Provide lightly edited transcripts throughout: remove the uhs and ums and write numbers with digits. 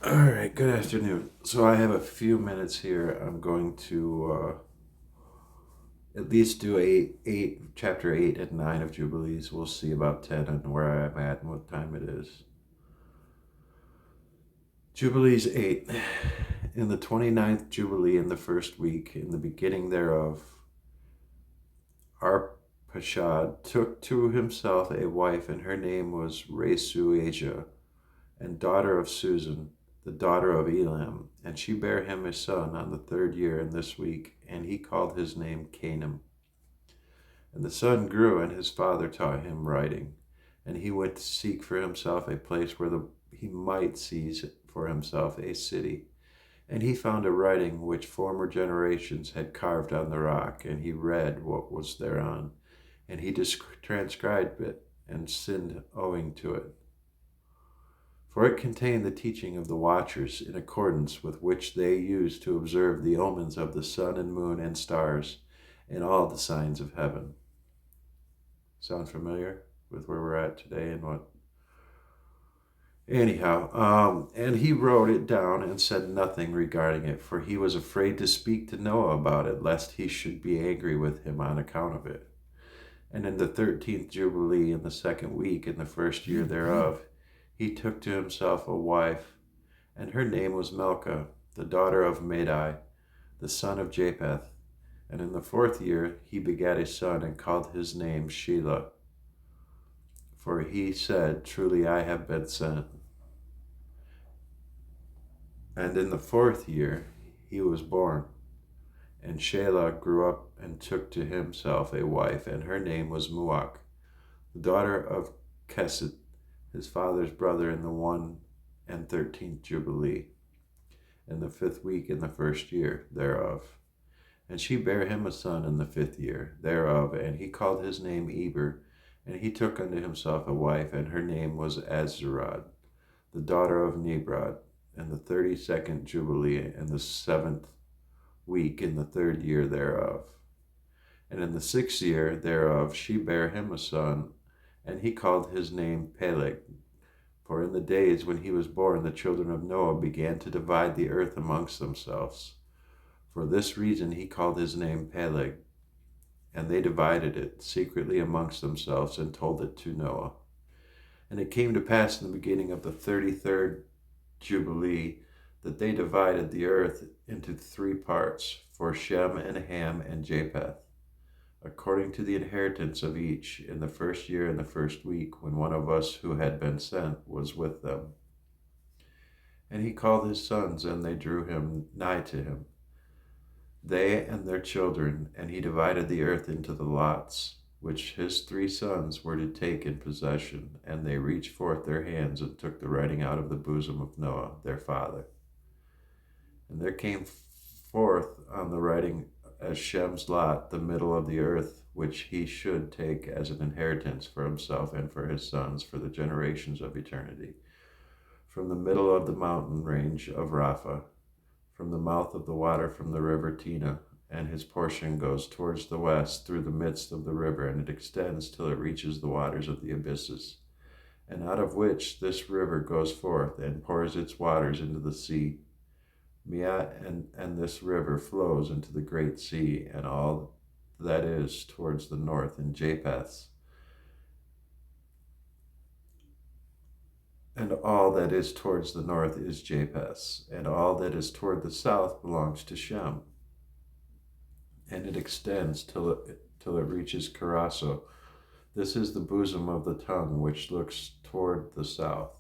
All right, good afternoon. So I have a few minutes here. I'm going to at least do chapter 8 and 9 of Jubilees. We'll see about 10 and where I'm at and what time it is. Jubilees 8. In the 29th Jubilee in the first week, in the beginning thereof, Arpachshad took to himself a wife, and her name was Resuasia, and daughter of Susan, the daughter of Elam, and she bare him a son on the third year in this week, and he called his name Canaan. And the son grew, and his father taught him writing, and he went to seek for himself a place where he might seize for himself a city. And he found a writing which former generations had carved on the rock, and he read what was thereon, and he transcribed it, and sinned owing to it. For it contained the teaching of the watchers, in accordance with which they used to observe the omens of the sun and moon and stars, and all the signs of heaven. Sound familiar with where we're at today and what? Anyhow, and he wrote it down and said nothing regarding it, for he was afraid to speak to Noah about it, lest he should be angry with him on account of it. And in the 13th Jubilee, in the second week, in the first year thereof, he took to himself a wife, and her name was Milcah, the daughter of Madai, the son of Japheth. And in the fourth year he begat a son, and called his name Shelah. For he said, Truly I have been sent. And in the fourth year he was born. And Shelah grew up and took to himself a wife, and her name was Muach, the daughter of Kesed, his father's brother, in the 113th Jubilee, in the fifth week in the first year thereof. And she bare him a son in the fifth year thereof, and he called his name Eber. And he took unto himself a wife, and her name was Azurad, the daughter of Nebrod, in the 32nd Jubilee, in the seventh week in the third year thereof. And in the sixth year thereof she bare him a son, and he called his name Peleg. For in the days when he was born, the children of Noah began to divide the earth amongst themselves. For this reason he called his name Peleg. And they divided it secretly amongst themselves, and told it to Noah. And it came to pass in the beginning of the 33rd Jubilee that they divided the earth into three parts, for Shem and Ham and Japheth, according to the inheritance of each, in the first year in the first week, when one of us who had been sent was with them. And he called his sons, and they drew him nigh to him, they and their children, and he divided the earth into the lots, which his three sons were to take in possession. And they reached forth their hands, and took the writing out of the bosom of Noah their father. And there came forth on the writing as Shem's lot, the middle of the earth, which he should take as an inheritance for himself and for his sons, for the generations of eternity, from the middle of the mountain range of Rapha, from the mouth of the water, from the river Tina. And his portion goes towards the west through the midst of the river, and it extends till it reaches the waters of the abysses, and out of which this river goes forth, and pours its waters into the sea. And this river flows into the great sea, and all that is towards the north in Japheth, and all that is towards the north is Japheth, and all that is toward the south belongs to Shem. And it extends till it reaches Carasso. This is the bosom of the tongue which looks toward the south.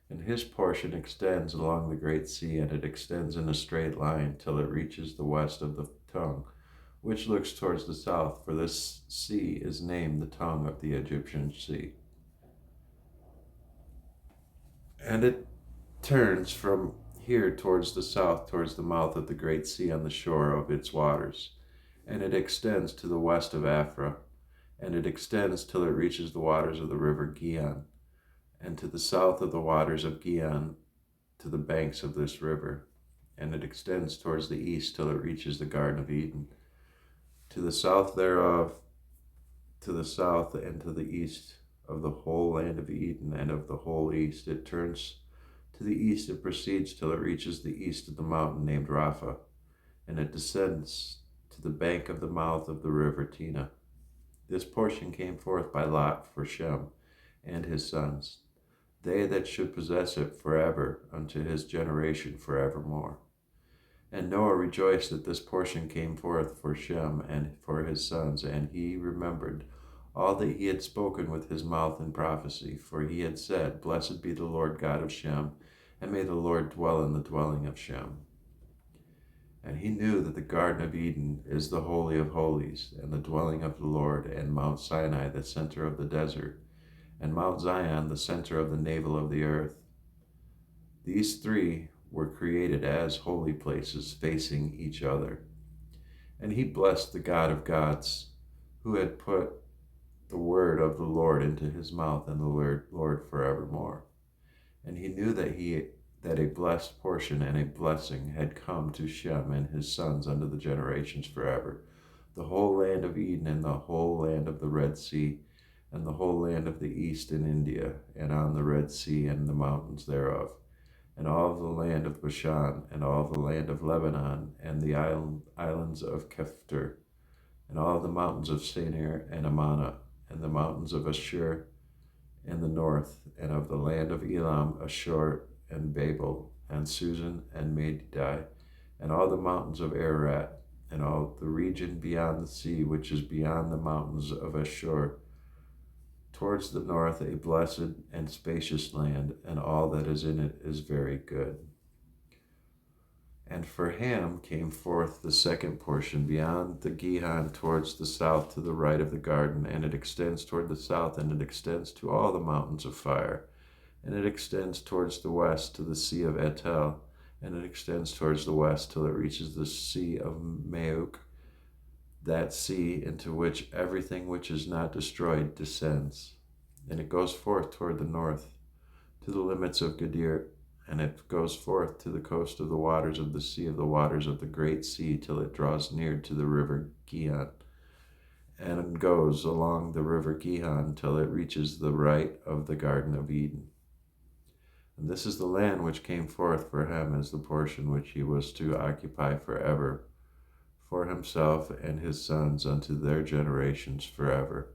And his portion extends along the great sea, and it extends in a straight line till it reaches the west of the tongue, which looks towards the south, for this sea is named the tongue of the Egyptian sea. And it turns from here towards the south, towards the mouth of the great sea on the shore of its waters. And it extends to the west of Aphra, and it extends till it reaches the waters of the river Gihon, and to the south of the waters of Gihon, to the banks of this river. And it extends towards the east till it reaches the Garden of Eden. To the south thereof, to the south and to the east of the whole land of Eden and of the whole east, it turns To the east it proceeds till it reaches the east of the mountain named Rapha, and it descends to the bank of the mouth of the river Tina. This portion came forth by lot for Shem and his sons, they that should possess it forever unto his generation forevermore. And Noah rejoiced that this portion came forth for Shem and for his sons, and he remembered all that he had spoken with his mouth in prophecy, for he had said, Blessed be the Lord God of Shem, and may the Lord dwell in the dwelling of Shem. And he knew that the Garden of Eden is the Holy of Holies, and the dwelling of the Lord, and Mount Sinai the center of the desert, and Mount Zion the center of the navel of the earth. These three were created as holy places facing each other. And he blessed the God of gods, who had put the word of the Lord into his mouth, and the Lord forevermore. And he knew that a blessed portion and a blessing had come to Shem and his sons unto the generations forever, the whole land of Eden, and the whole land of the Red Sea, and the whole land of the east in India, and on the Red Sea and the mountains thereof, and all the land of Bashan, and all the land of Lebanon, and the islands of Kephter, and all the mountains of Sinir and Ammana, and the mountains of Ashur in the north, and of the land of Elam, Ashur, and Babel, and Susan, and Madai, and all the mountains of Ararat, and all the region beyond the sea, which is beyond the mountains of Ashur, towards the north, a blessed and spacious land, and all that is in it is very good. And for Ham came forth the second portion beyond the Gihon towards the south to the right of the garden, and it extends toward the south, and it extends to all the mountains of fire, and it extends towards the west to the sea of Etel, and it extends towards the west till it reaches the sea of Mauk, that sea into which everything which is not destroyed descends. And it goes forth toward the north to the limits of Gadir, and it goes forth to the coast of the waters of the sea of the waters of the great sea till it draws near to the river Gihon, and goes along the river Gihon till it reaches the right of the Garden of Eden. And this is the land which came forth for him as the portion which he was to occupy forever, for himself and his sons unto their generations forever.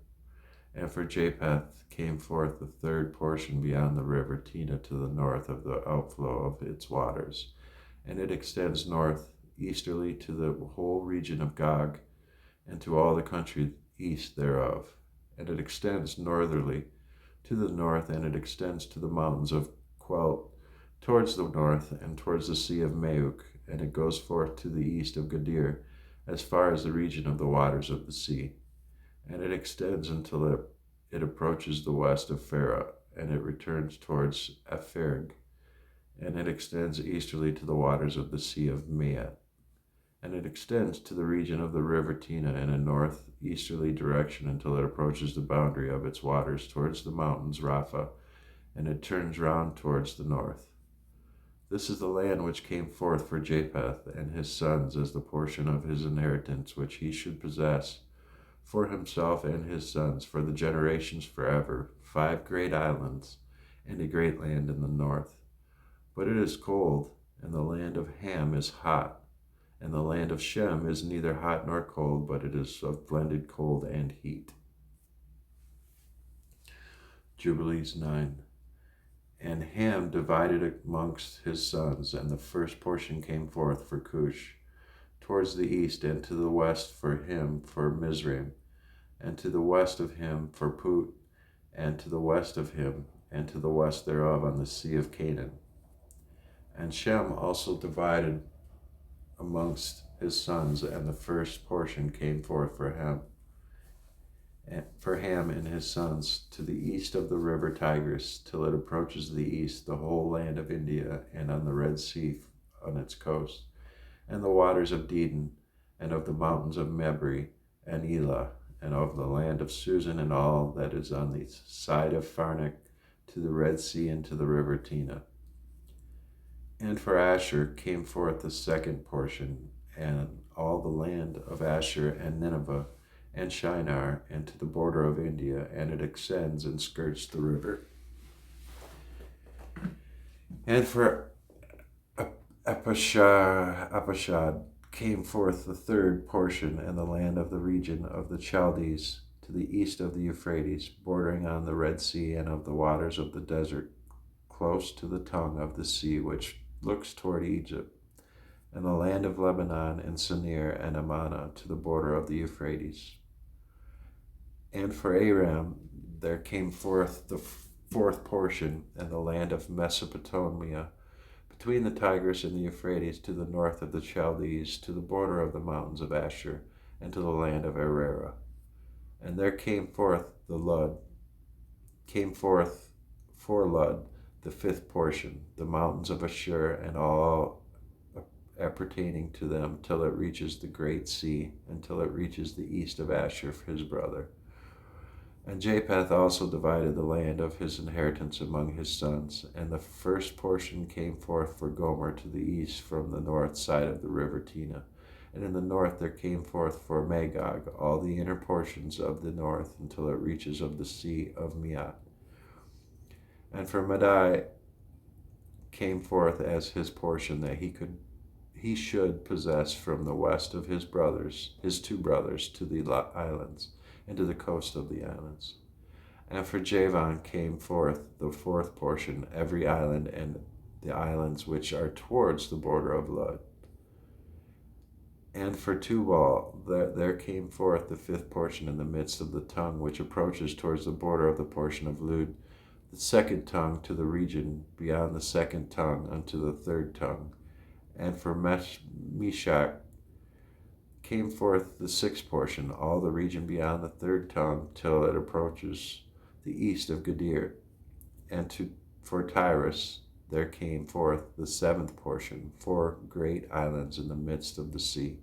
And for Japheth came forth the third portion beyond the river Tina to the north of the outflow of its waters, and it extends north easterly to the whole region of Gog, and to all the country east thereof. And it extends northerly to the north, and it extends to the mountains of Quelt towards the north, and towards the sea of Mauk, and it goes forth to the east of Gadir, as far as the region of the waters of the sea. And it extends until it approaches the west of Phara, and it returns towards Epherg, and it extends easterly to the waters of the sea of Meat. And it extends to the region of the river Tina in a northeasterly direction until it approaches the boundary of its waters towards the mountains Rapha, and it turns round towards the north. This is the land which came forth for Japheth and his sons as the portion of his inheritance which he should possess for himself and his sons for the generations forever, 5 great islands, and a great land in the north. But it is cold, and the land of Ham is hot, and the land of Shem is neither hot nor cold, but it is of blended cold and heat. Jubilees 9. And Ham divided amongst his sons, and the first portion came forth for Cush, towards the east, and to the west for him for Mizraim, and to the west of him for Put, and to the west of him, and to the west thereof on the sea of Canaan. And Shem also divided amongst his sons, and the first portion came forth for Ham and his sons to the east of the river Tigris, till it approaches the east, the whole land of India, and on the Red Sea on its coast, and the waters of Dedan, and of the mountains of Mebri and Elah, and of the land of Susan, and all that is on the side of Pharnic, to the Red Sea, and to the river Tina. And for Asher came forth the second portion, and all the land of Asher and Nineveh, and Shinar, and to the border of India, and it extends and skirts the river. And for Apashad came forth the third portion, and the land of the region of the Chaldees, to the east of the Euphrates, bordering on the Red Sea, and of the waters of the desert, close to the tongue of the sea which looks toward Egypt, and the land of Lebanon, and Sinir, and Ammana, to the border of the Euphrates. And for Aram there came forth the fourth portion, and the land of Mesopotamia, between the Tigris and the Euphrates, to the north of the Chaldees, to the border of the mountains of Asher, and to the land of Arara. And there came forth for Lud the fifth portion, the mountains of Ashur, and all appertaining to them, till it reaches the great sea, until it reaches the east of Asher, his brother. And Japheth also divided the land of his inheritance among his sons. And the first portion came forth for Gomer to the east from the north side of the river Tina. And in the north there came forth for Magog all the inner portions of the north, until it reaches of the sea of Miat. And for Madai came forth as his portion, that he should possess from the west of his two brothers, to the islands, and to the coast of the islands. And for Javan came forth the fourth portion, every island, and the islands which are towards the border of Lud. And for Tubal there came forth the fifth portion, in the midst of the tongue which approaches towards the border of the portion of Lud, the second tongue to the region beyond the second tongue unto the third tongue. And for Meshach came forth the sixth portion, all the region beyond the third tongue, till it approaches the east of Gadir. And for Tyrus there came forth the seventh portion, 4 great islands in the midst of the sea,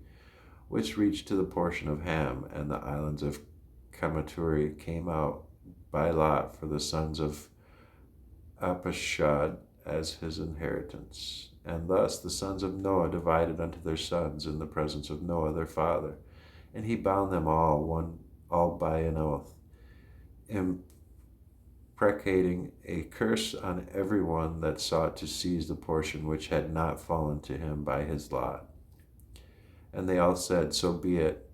which reached to the portion of Ham. And the islands of Kamaturi came out by lot for the sons of Apashad as his inheritance. And thus the sons of Noah divided unto their sons in the presence of Noah their father. And he bound them all by an oath, imprecating a curse on every one that sought to seize the portion which had not fallen to him by his lot. And they all said, So be it,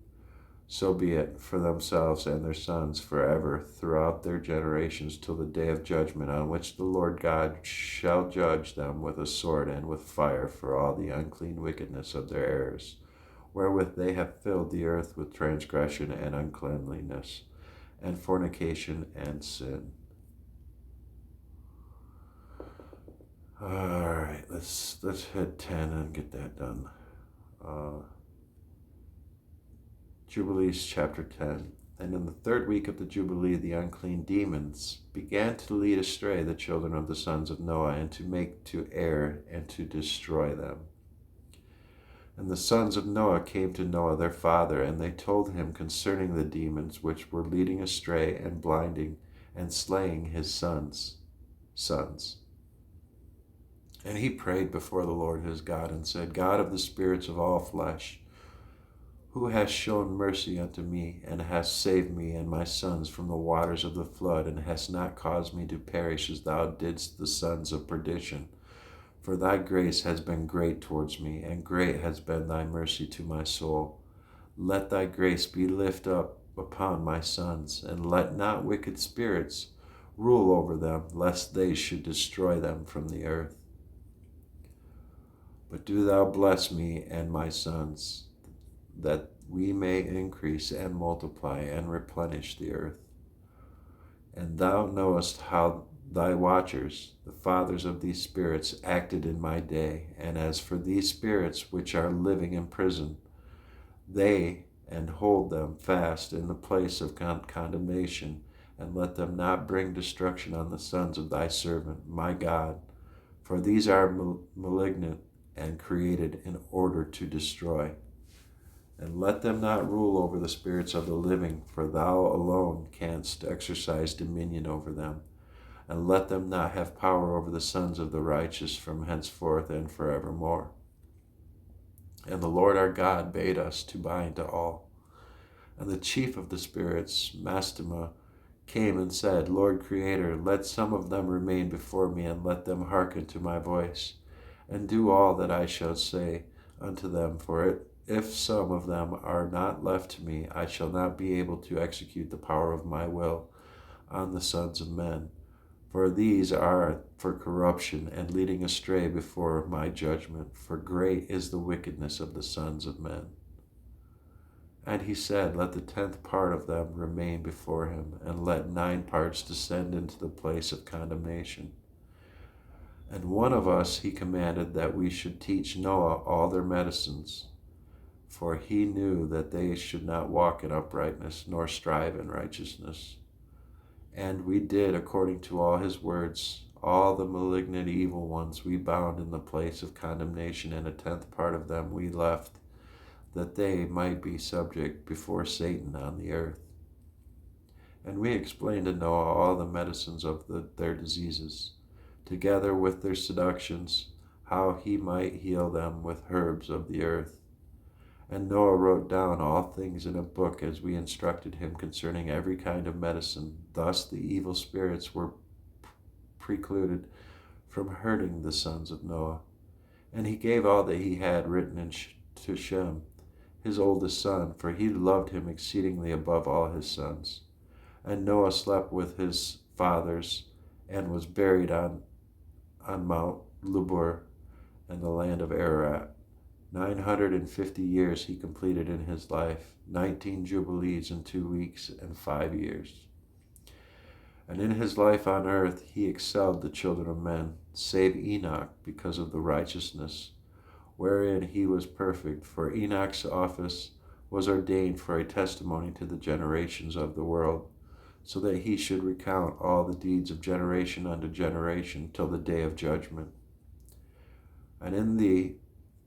for themselves and their sons forever, throughout their generations, till the day of judgment, on which the Lord God shall judge them with a sword and with fire for all the unclean wickedness of their errors, wherewith they have filled the earth with transgression and uncleanliness, and fornication and sin. All right, let's hit 10 and get that done. Jubilees chapter 10. And in the third week of the Jubilee, the unclean demons began to lead astray the children of the sons of Noah, and to make to err, and to destroy them. And the sons of Noah came to Noah their father, and they told him concerning the demons which were leading astray, and blinding, and slaying his sons. And he prayed before the Lord his God, and said, God of the spirits of all flesh, who hast shown mercy unto me, and hast saved me and my sons from the waters of the flood, and hast not caused me to perish as thou didst the sons of perdition. For thy grace has been great towards me, and great has been thy mercy to my soul. Let thy grace be lifted up upon my sons, and let not wicked spirits rule over them, lest they should destroy them from the earth. But do thou bless me and my sons, that we may increase and multiply and replenish the earth. And thou knowest how thy watchers, the fathers of these spirits, acted in my day. And as for these spirits which are living in prison, they and hold them fast in the place of condemnation, and let them not bring destruction on the sons of thy servant, my God. For these are malignant and created in order to destroy. And let them not rule over the spirits of the living, for thou alone canst exercise dominion over them. And let them not have power over the sons of the righteous from henceforth and forevermore. And the Lord our God bade us to bind to all. And the chief of the spirits, Mastema, came and said, Lord Creator, let some of them remain before me, and let them hearken to my voice, and do all that I shall say unto them. For if some of them are not left to me, I shall not be able to execute the power of my will on the sons of men. For these are for corruption and leading astray before my judgment, for great is the wickedness of the sons of men. And he said, let the 10th part of them remain before him, and let 9 parts descend into the place of condemnation. And one of us he commanded that we should teach Noah all their medicines, for he knew that they should not walk in uprightness, nor strive in righteousness. And we did according to all his words. All the malignant evil ones we bound in the place of condemnation, and a 10th part of them we left, that they might be subject before Satan on the earth. And we explained to Noah all the medicines of their diseases, together with their seductions, how he might heal them with herbs of the earth. And Noah wrote down all things in a book as we instructed him concerning every kind of medicine. Thus the evil spirits were precluded from hurting the sons of Noah. And he gave all that he had written to Shem, his oldest son, for he loved him exceedingly above all his sons. And Noah slept with his fathers, and was buried on Mount Lubur in the land of Ararat. 950 years he completed in his life, 19 jubilees in 2 weeks and 5 years. And in his life on earth he excelled the children of men, save Enoch, because of the righteousness wherein he was perfect. For Enoch's office was ordained for a testimony to the generations of the world, so that he should recount all the deeds of generation unto generation till the day of judgment. And in the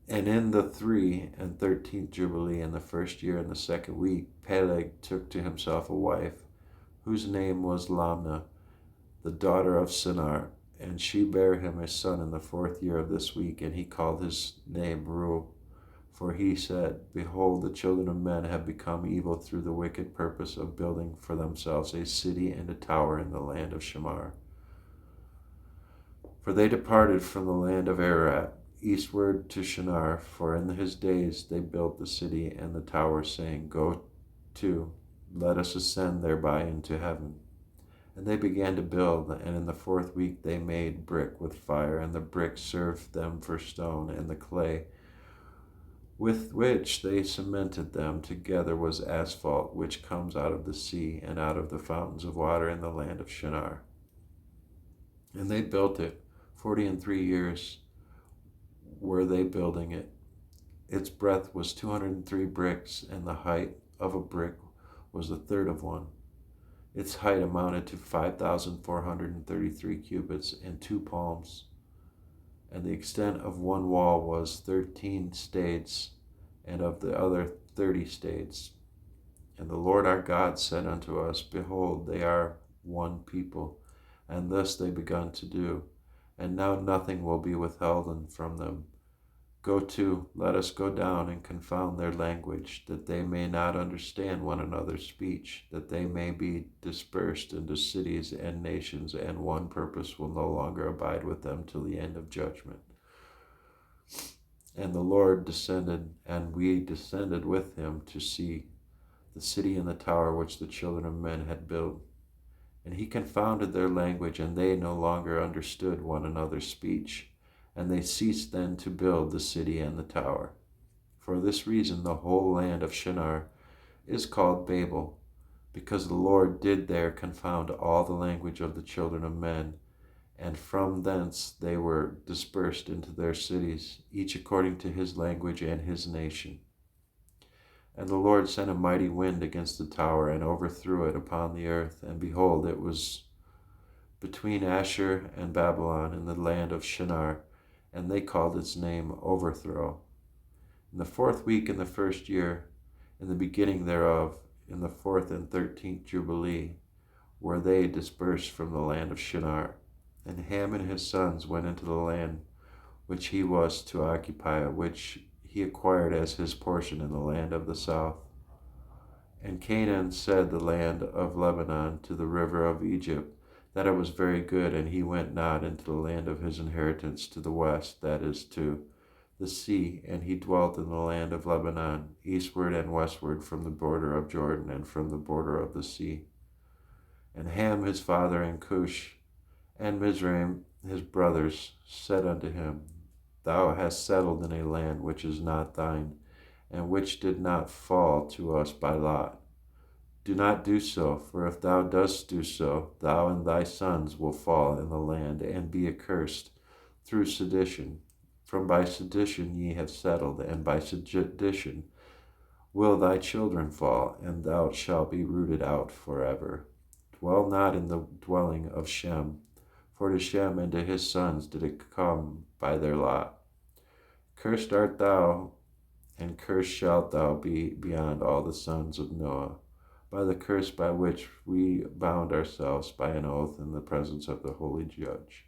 13th Jubilee, in the 1st year, in the 2nd week, Peleg took to himself a wife, whose name was Lamna, the daughter of Sinar, and she bare him a son in the 4th year of this week, and he called his name Ru. For he said, Behold, the children of men have become evil through the wicked purpose of building for themselves a city and a tower in the land of Shamar. For they departed from the land of Ararat, eastward to Shinar, for in his days they built the city and the tower, saying, Go to, let us ascend thereby into heaven. And they began to build, and in the 4th week they made brick with fire, and the brick served them for stone, and the clay with which they cemented them together was asphalt, which comes out of the sea and out of the fountains of water in the land of Shinar. And they built it. 43 years were they building it. Its breadth was 203 bricks, and the height of a brick was 1/3 of one. Its height amounted to 5,433 cubits and 2 palms, and the extent of one wall was 13 stades, and of the other 30 stades. And the Lord our God said unto us, Behold, they are one people, and thus they begun to do, and now nothing will be withheld from them. Go to, let us go down and confound their language, that they may not understand one another's speech, that they may be dispersed into cities and nations, and one purpose will no longer abide with them till the end of judgment. And the Lord descended, and we descended with him to see the city and the tower which the children of men had built. And he confounded their language, and they no longer understood one another's speech. And they ceased then to build the city and the tower. For this reason the whole land of Shinar is called Babel, because the Lord did there confound all the language of the children of men, and from thence they were dispersed into their cities, each according to his language and his nation. And the Lord sent a mighty wind against the tower, and overthrew it upon the earth, and behold, it was between Ashur and Babylon in the land of Shinar, and they called its name Overthrow. In the 4th week in the 1st year, in the beginning thereof, in the 4th and 13th Jubilee, were they dispersed from the land of Shinar. And Ham and his sons went into the land which he was to occupy, which he acquired as his portion in the land of the south. And Canaan said the land of Lebanon to the river of Egypt, that it was very good, and he went not into the land of his inheritance to the west, that is, to the sea, and he dwelt in the land of Lebanon, eastward and westward from the border of Jordan and from the border of the sea. And Ham his father, and Cush, and Mizraim his brothers, said unto him, Thou hast settled in a land which is not thine, and which did not fall to us by lot. Do not do so, for if thou dost do so, thou and thy sons will fall in the land, and be accursed through sedition. For by sedition ye have settled, and by sedition will thy children fall, and thou shalt be rooted out forever. Dwell not in the dwelling of Shem, for to Shem and to his sons did it come by their lot. Cursed art thou, and cursed shalt thou be beyond all the sons of Noah, by the curse by which we bound ourselves by an oath in the presence of the holy judge,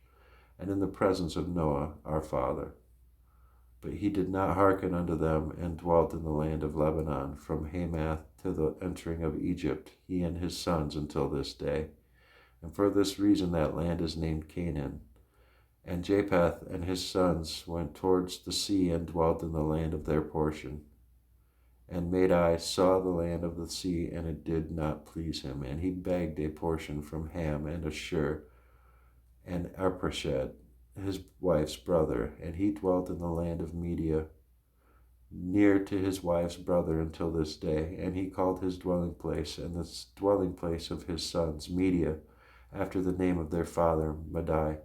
and in the presence of Noah our father. But he did not hearken unto them, and dwelt in the land of Lebanon, from Hamath to the entering of Egypt, he and his sons until this day. And for this reason that land is named Canaan. And Japheth and his sons went towards the sea, and dwelt in the land of their portion. And Madai saw the land of the sea, and it did not please him. And he begged a portion from Ham and Ashur and Arpachshad, his wife's brother. And he dwelt in the land of Media, near to his wife's brother until this day. And he called his dwelling place, and the dwelling place of his sons, Media, after the name of their father, Madai.